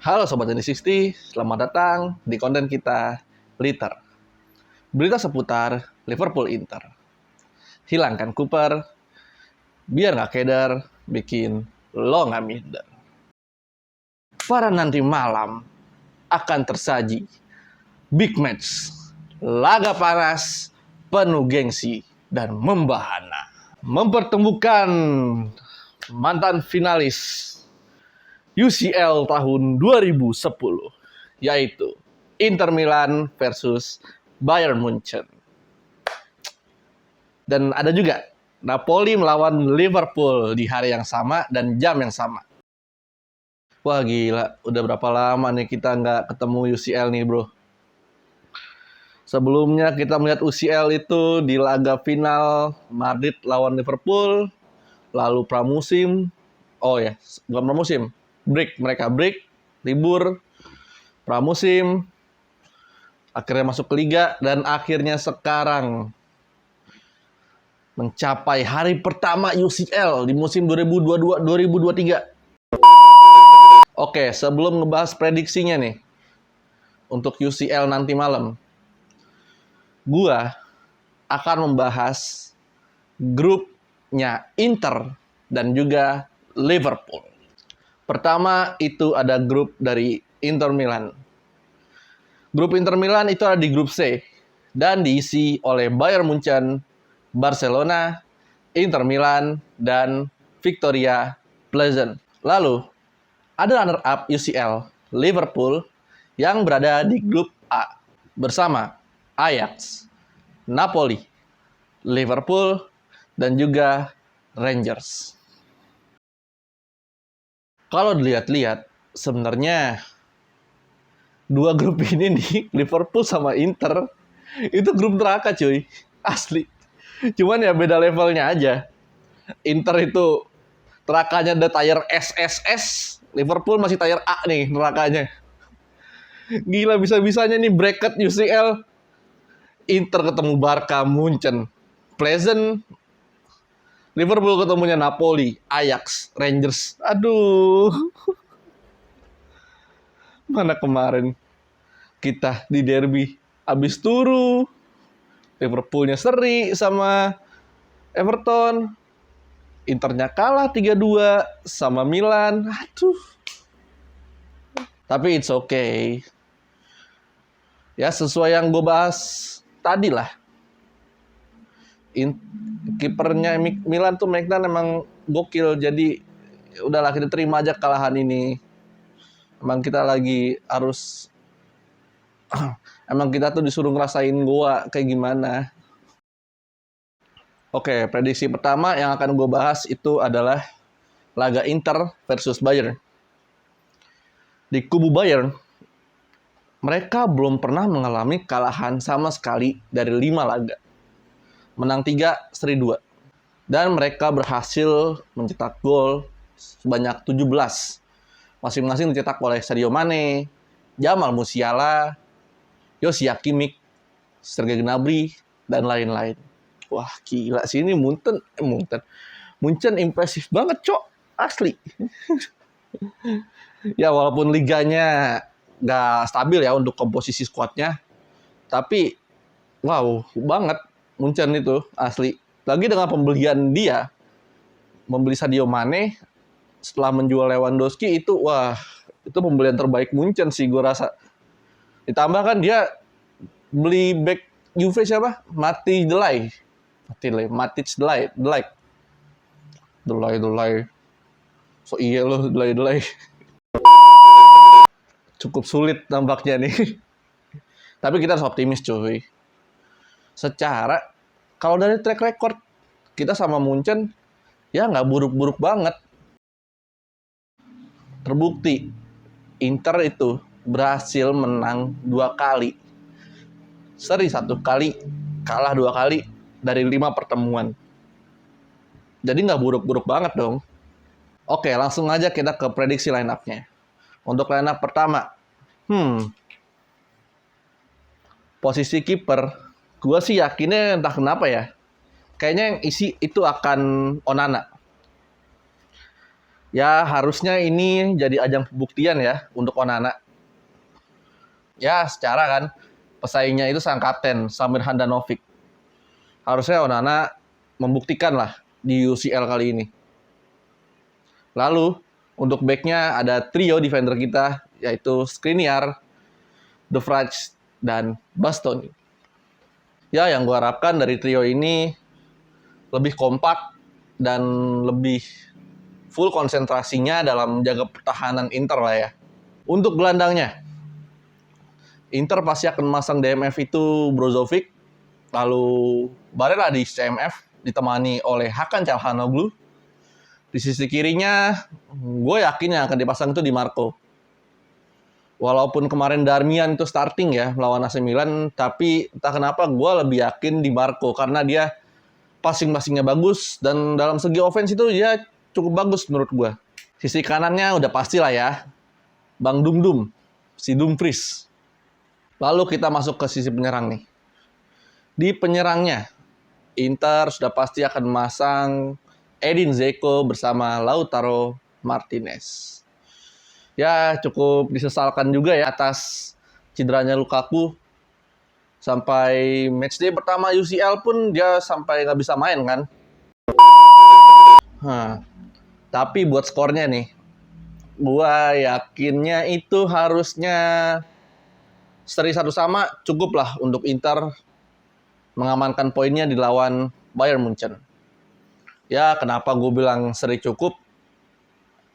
Halo Sobat N60, selamat datang di konten kita, Liter. Berita seputar Liverpool Inter. Hilangkan Cooper, biar nggak keder, bikin lo nggak minder. Para nanti malam akan tersaji big match, laga panas, penuh gengsi, dan membahana. Mempertemukan mantan finalis UCL tahun 2010, yaitu Inter Milan versus Bayern Munchen. Dan ada juga Napoli melawan Liverpool di hari yang sama dan jam yang sama. Wah gila, udah berapa lama nih kita nggak ketemu UCL nih bro. Sebelumnya kita melihat UCL itu di laga final Madrid lawan Liverpool, lalu pramusim, bukan pramusim, mereka break, libur, pramusim, akhirnya masuk ke liga, dan akhirnya sekarang mencapai hari pertama UCL di musim 2022-2023. Oke, sebelum ngebahas prediksinya nih untuk UCL nanti malam, gua akan membahas grupnya Inter dan juga Liverpool. Pertama itu ada grup dari Inter Milan. Grup Inter Milan itu ada di grup C dan diisi oleh Bayern Munchen, Barcelona, Inter Milan, dan Victoria Pleasant. Lalu ada runner-up UCL Liverpool yang berada di grup A bersama Ajax, Napoli, Liverpool, dan juga Rangers. Kalau dilihat-lihat, sebenarnya dua grup ini nih, Liverpool sama Inter, itu grup neraka cuy. Asli. Cuman ya beda levelnya aja. Inter itu nerakanya ada tier SSS, Liverpool masih tier A nih nerakanya. Gila bisa-bisanya nih bracket UCL. Inter ketemu Barca, Munchen, Pleasant, Liverpool ketemunya Napoli, Ajax, Rangers. Aduh. Mana kemarin kita di derby habis turu. Liverpoolnya seri sama Everton. Internya kalah 3-2 sama Milan. Aduh. Tapi it's okay. Ya sesuai yang gue bahas tadi lah. Kipernya Milan tuh Maignan emang gokil. Jadi udahlah kita terima aja kekalahan ini. Emang kita lagi harus emang kita tuh disuruh ngerasain goa kayak gimana. Oke, prediksi pertama yang akan gue bahas itu adalah laga Inter versus Bayern. Di kubu Bayern, mereka belum pernah mengalami kekalahan sama sekali dari 5 laga. Menang 3, seri 2. Dan mereka berhasil mencetak gol sebanyak 17. Masing-masing dicetak oleh Sadio Mane, Jamal Musiala, Joshua Kimmich, Sergei Gnabry, dan lain-lain. Wah gila sih ini Munchen impresif banget cok, asli. Ya walaupun liganya gak stabil ya untuk komposisi skuadnya, tapi wow banget Munchen itu asli. Lagi dengan pembelian dia, membeli Sadio Mane setelah menjual Lewandowski itu, wah itu pembelian terbaik Munchen sih gue rasa. Ditambah kan dia beli back Juve siapa? Matic Delay. So iya loh Delay. Cukup sulit nampaknya nih. Tapi kita harus optimis cuy. Secara kalau dari track record kita sama Munchen ya nggak buruk-buruk banget. Terbukti Inter itu berhasil menang 2 kali, seri 1 kali, kalah 2 kali dari 5 pertemuan. Jadi nggak buruk-buruk banget dong. Oke, langsung aja kita ke prediksi line up-nya. Untuk line up pertama, posisi kiper, gue sih yakinnya entah kenapa ya, kayaknya yang isi itu akan Onana. Ya harusnya ini jadi ajang pembuktian ya untuk Onana. Ya secara kan pesaingnya itu sang kapten Samir Handanovic. Harusnya Onana membuktikan lah di UCL kali ini. Lalu untuk backnya ada trio defender kita yaitu Skriniar, De Vrij, dan Bastoni. Ya yang gue harapkan dari trio ini lebih kompak dan lebih full konsentrasinya dalam jaga pertahanan Inter lah ya. Untuk gelandangnya, Inter pasti akan memasang DMF itu Brozovic, lalu Barella di CMF ditemani oleh Hakan Çalhanoğlu. Di sisi kirinya, gue yakin yang akan dipasang itu Di Marco. Walaupun kemarin Darmian itu starting ya melawan AC Milan, tapi entah kenapa gue lebih yakin Di Marco karena dia passing-passingnya bagus dan dalam segi offense itu dia cukup bagus menurut gue. Sisi kanannya udah pasti lah ya, Bang Dum, si Dumfries. Lalu kita masuk ke sisi penyerang nih. Di penyerangnya, Inter sudah pasti akan memasang Edin Dzeko bersama Lautaro Martinez. Ya cukup disesalkan juga ya atas cederanya Lukaku. Sampai matchday pertama UCL pun dia sampai nggak bisa main kan. Tapi buat skornya nih, gua yakinnya itu harusnya seri 1-1 cukup lah untuk Inter mengamankan poinnya di lawan Bayern Munchen. Ya kenapa gue bilang seri cukup?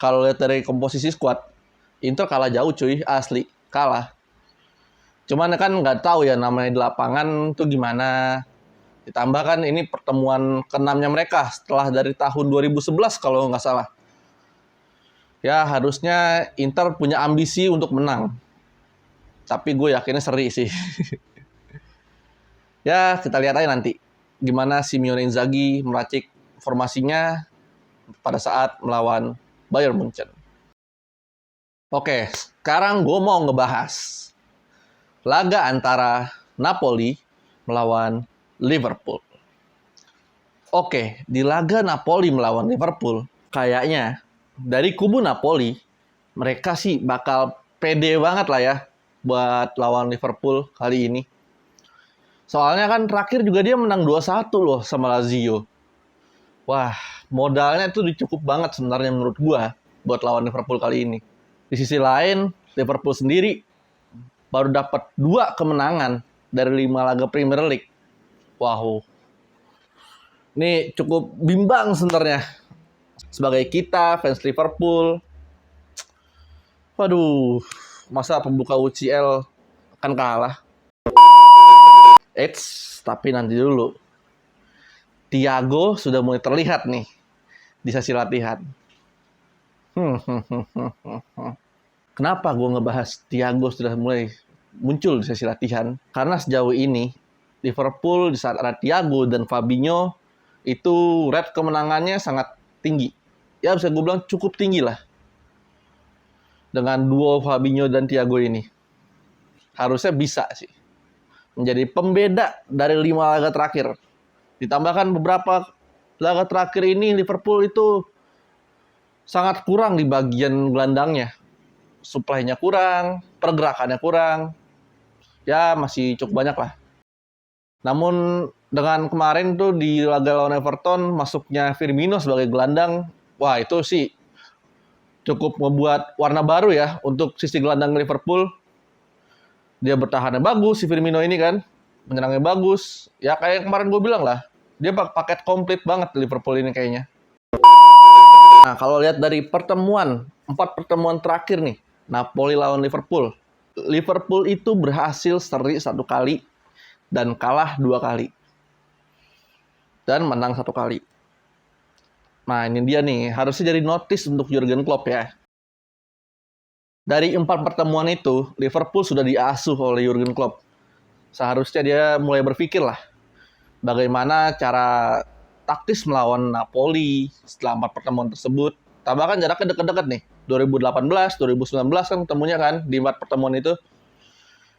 Kalau lihat dari komposisi skuad, Inter kalah jauh cuy, asli kalah. Cuman kan nggak tahu ya namanya di lapangan tuh gimana. Ditambah kan ini pertemuan ke-6-nya mereka setelah dari tahun 2011 kalau nggak salah. Ya harusnya Inter punya ambisi untuk menang. Tapi gue yakinnya seri sih. Ya kita lihat aja nanti gimana Simeone Inzaghi meracik formasinya pada saat melawan Bayern Munchen. Oke, sekarang gue mau ngebahas laga antara Napoli melawan Liverpool. Oke, di laga Napoli melawan Liverpool, kayaknya dari kubu Napoli, mereka sih bakal pede banget lah ya buat lawan Liverpool kali ini. Soalnya kan terakhir juga dia menang 2-1 loh sama Lazio. Wah, modalnya tuh cukup banget sebenarnya menurut gua buat lawan Liverpool kali ini. Di sisi lain, Liverpool sendiri baru dapat 2 kemenangan dari 5 laga Premier League. Wow. Ini cukup bimbang sebenarnya. Sebagai kita, fans Liverpool, waduh, masa pembuka UCL akan kalah? Tapi nanti dulu. Thiago sudah mulai terlihat nih di sesi latihan. Kenapa gue ngebahas Thiago sudah mulai muncul di sesi latihan? Karena sejauh ini Liverpool di saat ada Thiago dan Fabinho itu rate kemenangannya sangat tinggi. Ya bisa gue bilang cukup tinggi lah. Dengan duo Fabinho dan Thiago ini. Harusnya bisa sih menjadi pembeda dari 5 laga terakhir. Ditambahkan beberapa laga terakhir ini Liverpool itu sangat kurang di bagian gelandangnya. Supply-nya kurang, pergerakannya kurang. Ya masih cukup banyak lah. Namun dengan kemarin tuh di laga lawan Everton masuknya Firmino sebagai gelandang, wah itu sih cukup membuat warna baru ya untuk sisi gelandang Liverpool. Dia bertahannya bagus si Firmino ini kan, menyerangnya bagus. Ya kayak kemarin gue bilang lah, dia paket komplit banget Liverpool ini kayaknya. Nah kalau lihat dari 4 pertemuan terakhir nih, Napoli lawan Liverpool. Liverpool itu berhasil seri 1 kali dan kalah 2 kali. Dan menang 1 kali. Nah ini dia nih, harusnya jadi notice untuk Jurgen Klopp ya. Dari 4 pertemuan itu, Liverpool sudah diasuh oleh Jurgen Klopp. Seharusnya dia mulai berpikir lah, bagaimana cara taktis melawan Napoli setelah 4 pertemuan tersebut. Tambahkan jaraknya dekat-dekat nih, 2018, 2019 kan ketemunya kan di 4 pertemuan itu.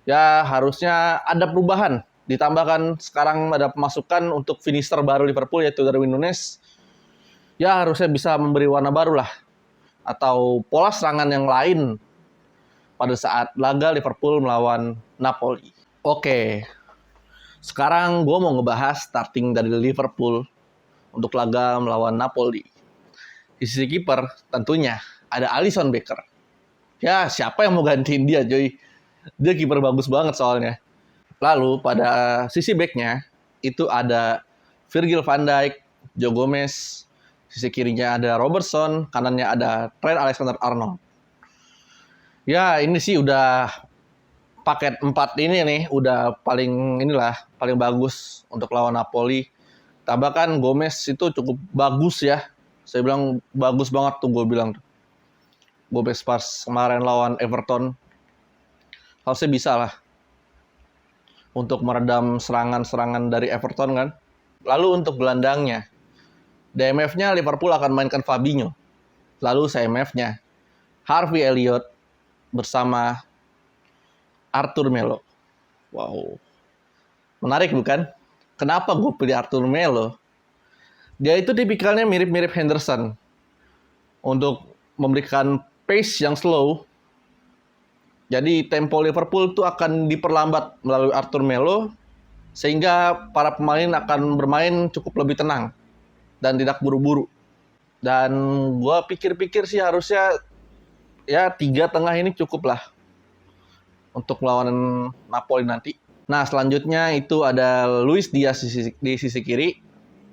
Ya harusnya ada perubahan. Ditambahkan sekarang ada pemasukan untuk finisher baru Liverpool yaitu Darwin Núñez. Ya harusnya bisa memberi warna baru lah atau pola serangan yang lain pada saat laga Liverpool melawan Napoli. Oke, sekarang gue mau ngebahas starting dari Liverpool untuk laga melawan Napoli. Di sisi kiper tentunya ada Alisson Becker. Ya, siapa yang mau gantiin dia, Joy? Dia kiper bagus banget soalnya. Lalu pada sisi backnya itu ada Virgil van Dijk, Joe Gomez, sisi kirinya ada Robertson, kanannya ada Trent Alexander-Arnold. Ya, ini sih udah paket 4 ini nih, udah paling bagus untuk lawan Napoli. Tambahkan Gomez itu cukup bagus ya. Saya bilang bagus banget tuh, gue bilang. Gomez pas kemarin lawan Everton harusnya bisa lah untuk meredam serangan-serangan dari Everton kan. Lalu untuk gelandangnya, DMF-nya Liverpool akan mainkan Fabinho. Lalu CMF-nya Harvey Elliott bersama Arthur Melo. Wow, menarik bukan? Kenapa gue pilih Arthur Melo? Dia itu tipikalnya mirip-mirip Henderson. Untuk memberikan pace yang slow, jadi tempo Liverpool itu akan diperlambat melalui Arthur Melo, sehingga para pemain akan bermain cukup lebih tenang dan tidak buru-buru. Dan gue pikir-pikir sih harusnya ya 3 tengah ini cukup lah untuk melawan Napoli nanti. Nah, selanjutnya itu ada Luis Diaz di sisi kiri,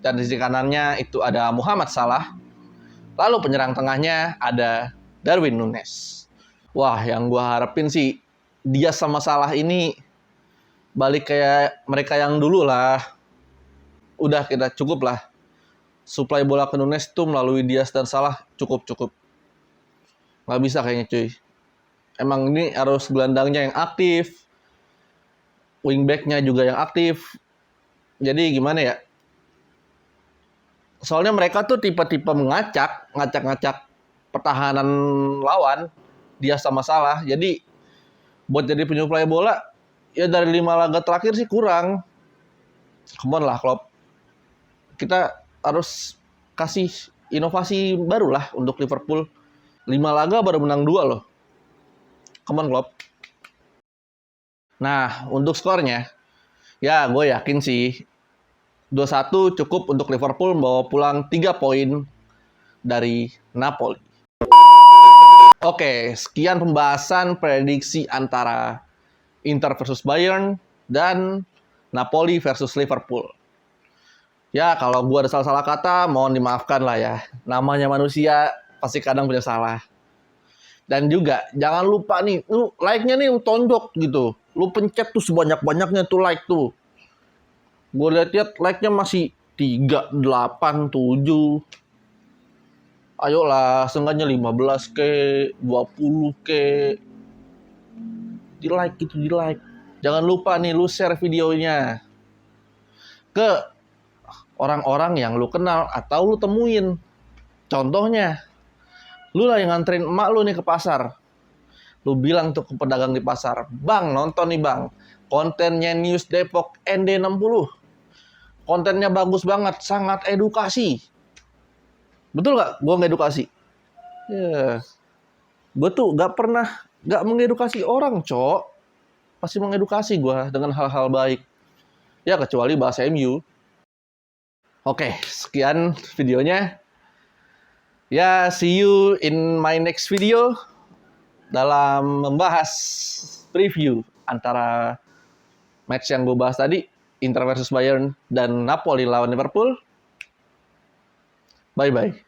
dan di sisi kanannya itu ada Muhammad Salah. Lalu penyerang tengahnya ada Darwin Núñez. Wah, yang gue harapin sih Diaz sama Salah ini balik kayak mereka yang dulu lah. Udah, kita cukup lah. Suplai bola ke Núñez itu melalui Diaz dan Salah cukup. Nggak bisa kayaknya, cuy. Emang ini harus gelandangnya yang aktif, wingback-nya juga yang aktif. Jadi gimana ya? Soalnya mereka tuh tipe-tipe ngacak pertahanan lawan, dia sama Salah. Jadi buat jadi penyuplai bola ya dari 5 laga terakhir sih kurang. Come on lah Klopp. Kita harus kasih inovasi baru lah untuk Liverpool. 5 laga baru menang 2 loh. Come on Klopp. Nah, untuk skornya, ya gue yakin sih 2-1 cukup untuk Liverpool membawa pulang 3 poin dari Napoli. Oke, sekian pembahasan prediksi antara Inter versus Bayern dan Napoli versus Liverpool. Ya, kalau gue ada salah-salah kata, mohon dimaafkan lah ya. Namanya manusia, pasti kadang punya salah. Dan juga, jangan lupa nih, lu like-nya nih tonjok gitu. Lu pencet tuh sebanyak-banyaknya tuh like tuh. Gue lihat like-nya masih 3, 8, 7. Ayolah, seenggaknya 15K, 20K. Di like gitu, di like. Jangan lupa nih, lu share videonya ke orang-orang yang lu kenal atau lu temuin. Contohnya, lu lah yang nganterin emak lu nih ke pasar. Lu bilang tuh ke pedagang di pasar, "Bang, nonton nih bang, kontennya News Depok ND60. Kontennya bagus banget, sangat edukasi." Betul nggak? Gue ngedukasi. Ya, gue tuh nggak mengedukasi orang, cok. Pasti mengedukasi gue dengan hal-hal baik. Ya, kecuali bahasa MU. Oke, sekian videonya. Ya, see you in my next video dalam membahas preview antara match yang gue bahas tadi, Inter versus Bayern dan Napoli lawan Liverpool. Bye-bye.